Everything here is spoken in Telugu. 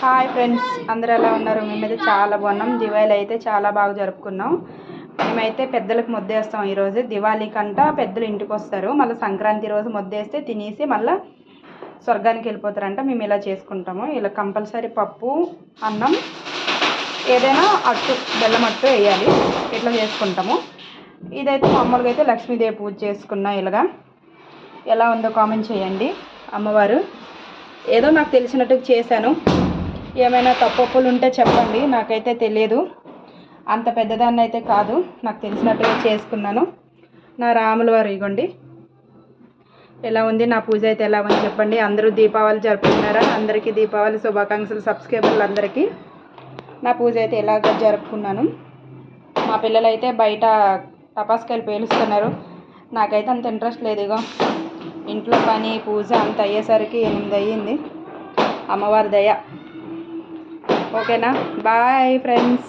హాయ్ ఫ్రెండ్స్, అందరూ ఎలా ఉన్నారు? మేమైతే చాలా బాగున్నాం. దివాళీ అయితే చాలా బాగా జరుపుకున్నాం. మేమైతే పెద్దలకు ముద్దేస్తాం. ఈరోజు దివాళీ కంట పెద్దలు ఇంటికి వస్తారు. మళ్ళీ సంక్రాంతి రోజు ముద్దేస్తే తినేసి మళ్ళీ స్వర్గానికి వెళ్ళిపోతారంట. మేము ఇలా చేసుకుంటాము. ఇలా కంపల్సరీ పప్పు, అన్నం, ఏదైనా అట్టు, బెల్లం అట్టు వేయాలి. ఇట్లా చేసుకుంటాము. ఇదైతే మామూలుగా అయితే లక్ష్మీదేవి పూజ చేసుకున్నా. ఇలాగా ఎలా ఉందో కామెంట్ చేయండి. అమ్మవారు ఏదో నాకు తెలిసినట్టు చేశాను. ఏమైనా తప్పులు ఉంటే చెప్పండి, నాకైతే తెలియదు. అంత పెద్దదాన్ని అయితే కాదు, నాకు తెలిసినట్టుగా చేసుకున్నాను. నా రాముల వారు ఇగోండి. ఎలా ఉంది నా పూజ అయితే ఎలా ఉంది చెప్పండి. అందరూ దీపావళి జరుపుకున్నారా? అందరికీ దీపావళి శుభాకాంక్షలు. సబ్స్క్రైబర్లు అందరికీ నా పూజ అయితే ఎలాగ జరుపుకున్నాను. మా పిల్లలు అయితే బయట టపాస్కాయలు పేలుస్తున్నారు. నాకైతే అంత ఇంట్రెస్ట్ లేదు. ఇగో ఇంట్లో పని పూజ అంత అయ్యేసరికి 8 అయ్యింది. అమ్మవారి దయ. ఓకేనా? Bye friends.